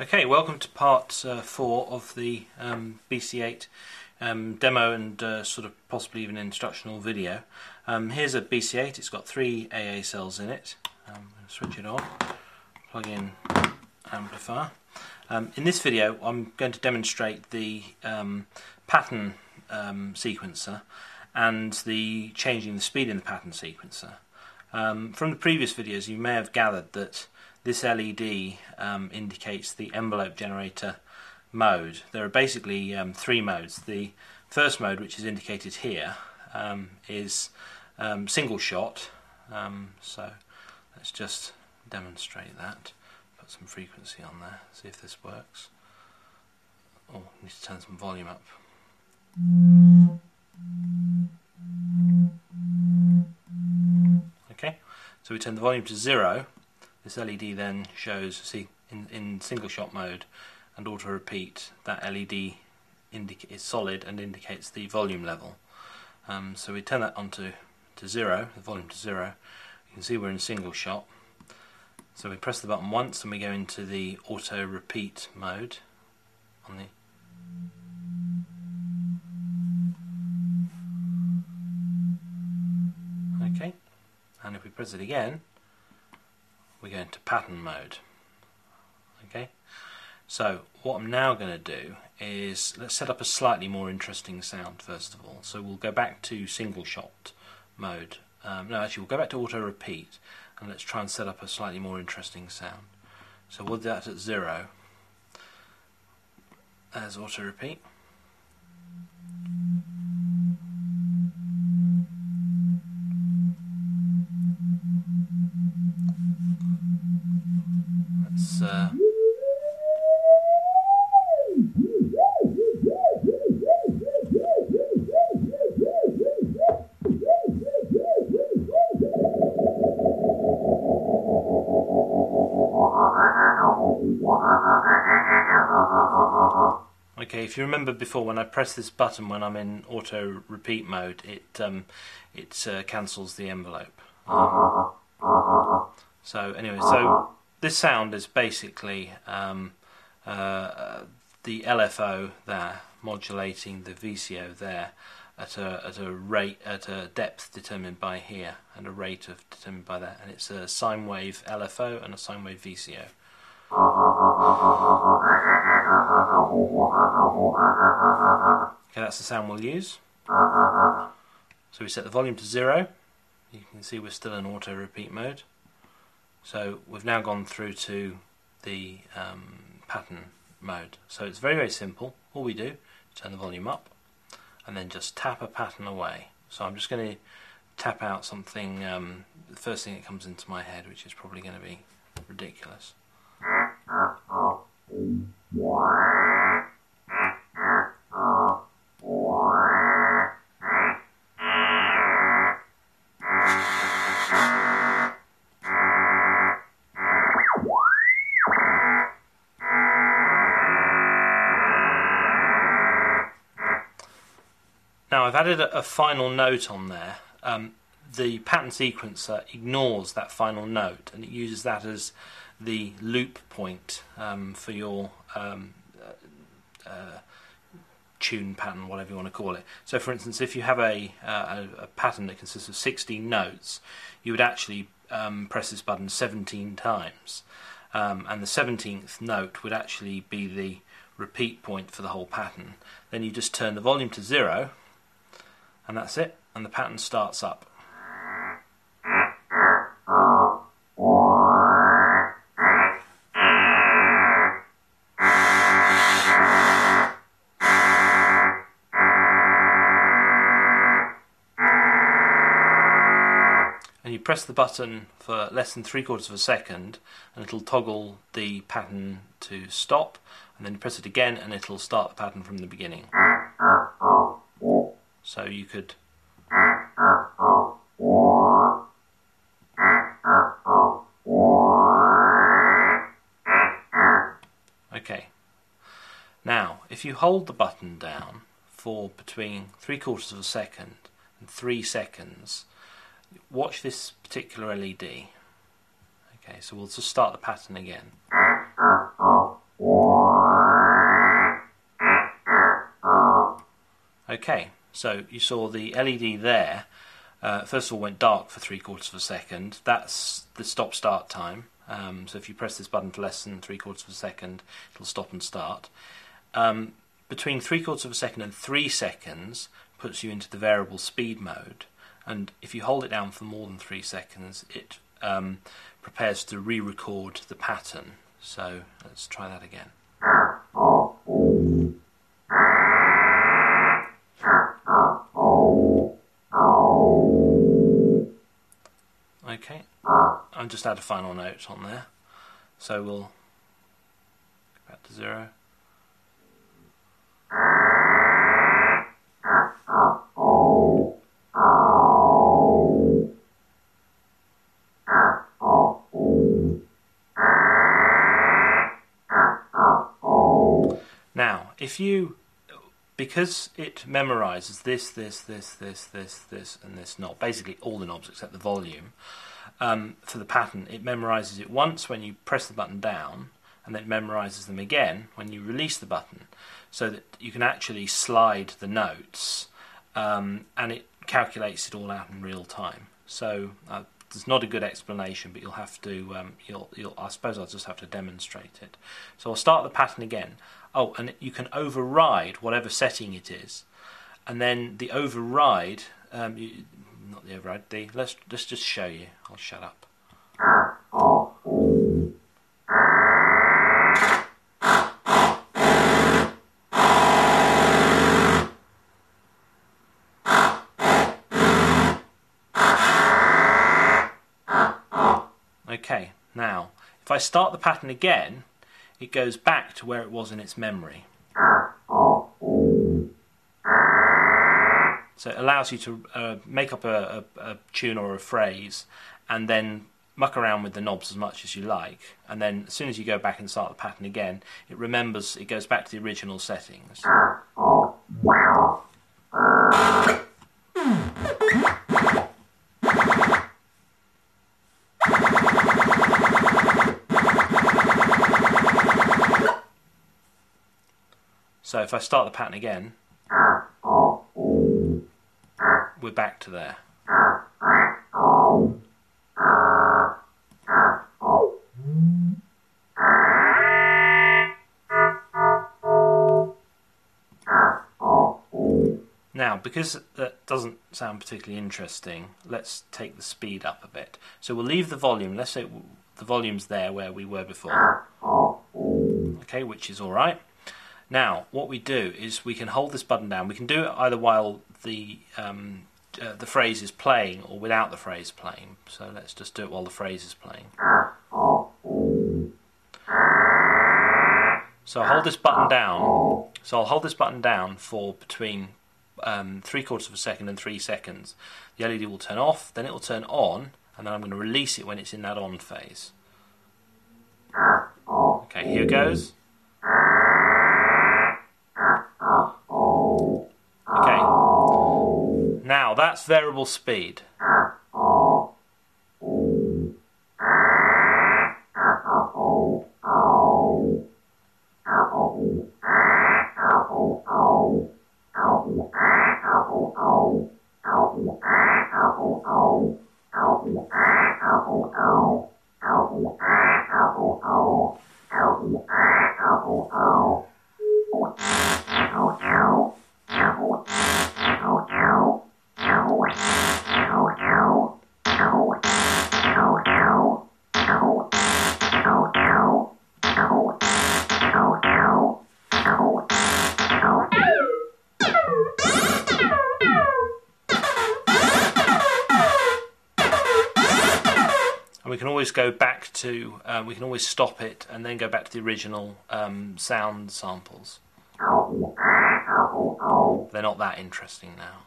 Okay, welcome to part 4 of the bC8 demo and sort of possibly even instructional video. Here's a bC8, it's got 3 AA cells in it. I'm going to switch it on, plug in amplifier. In this video I'm going to demonstrate the pattern sequencer and the changing the speed in the pattern sequencer. From the previous videos you may have gathered that this LED indicates the envelope generator mode. There are basically 3 modes. The first mode, which is indicated here, is single shot. So let's just demonstrate that. Put some frequency on there, see if this works. Oh, need to turn some volume up. Okay, so we turn the volume to 0. This LED then shows, see, in single shot mode and auto repeat, that LED is solid and indicates the volume level. So we turn that on to 0, the volume to 0. You can see we're in single shot. So we press the button once and we go into the auto repeat mode on the okay, and if we press it again, we go into pattern mode. Okay, so what I'm now going to do is let's set up a slightly more interesting sound first of all. So we'll go back to single shot mode. No, actually we'll go back to auto repeat and let's try and set up a slightly more interesting sound. So we'll do that at 0. There's auto repeat. Okay, if you remember before, when I press this button when I'm in auto repeat mode, it cancels the envelope. So anyway, so this sound is basically the LFO there modulating the VCO there at a depth determined by here and a rate of determined by that, and it's a sine wave LFO and a sine wave VCO. Okay, that's the sound we'll use. So we set the volume to 0. You can see we're still in auto repeat mode. So we've now gone through to the pattern mode. So it's very, very simple. All we do is turn the volume up and then just tap a pattern away. So I'm just going to tap out something, the first thing that comes into my head, which is probably going to be ridiculous. Now I've added a final note on there. The pattern sequencer ignores that final note and it uses that as the loop point for your tune pattern, whatever you want to call it. So for instance, if you have a pattern that consists of 16 notes, you would actually press this button 17 times, and the 17th note would actually be the repeat point for the whole pattern. Then you just turn the volume to 0 and that's it, and the pattern starts up. And you press the button for less than 3/4 of a second and it'll toggle the pattern to stop, and then you press it again and it'll start the pattern from the beginning. So you could okay. Now if you hold the button down for between 3/4 of a second and 3 seconds, watch this particular LED. Okay, so we'll just start the pattern again. Okay, so you saw the LED there. First of all, went dark for 3/4 of a second. That's the stop-start time. So if you press this button for less than 3/4 of a second, it'll stop and start. Between 3/4 of a second and 3 seconds puts you into the variable speed mode. And if you hold it down for more than 3 seconds, it prepares to re-record the pattern. So let's try that again. Okay, I'll just add a final note on there. So we'll go back to 0. Now, because it memorises this, and this knob, basically all the knobs except the volume, for the pattern, it memorises it once when you press the button down, and then it memorises them again when you release the button, so that you can actually slide the notes, and it calculates it all out in real time. So there's not a good explanation, but you'll have to, I suppose I'll just have to demonstrate it. So I'll start the pattern again. Oh, and you can override whatever setting it is, and then the override, not the override, let's just show you. I'll shut up. Okay, now if I start the pattern again, it goes back to where it was in its memory. So it allows you to make up a tune or a phrase, and then muck around with the knobs as much as you like, and then as soon as you go back and start the pattern again, it remembers, it goes back to the original settings. So if I start the pattern again, we're back to there. Now, because that doesn't sound particularly interesting, let's take the speed up a bit. So we'll leave the volume, let's say the volume's there where we were before. Okay, which is alright. Now, what we do is we can hold this button down. We can do it either while the phrase is playing or without the phrase playing. So let's just do it while the phrase is playing. So I'll hold this button down. So I'll hold this button down for between 3/4 of a second and 3 seconds. The LED will turn off, then it will turn on, and then I'm going to release it when it's in that on phase. Okay, here goes. Okay, now that's variable speed. We can always go back to, we can always stop it and then go back to the original sound samples. They're not that interesting now.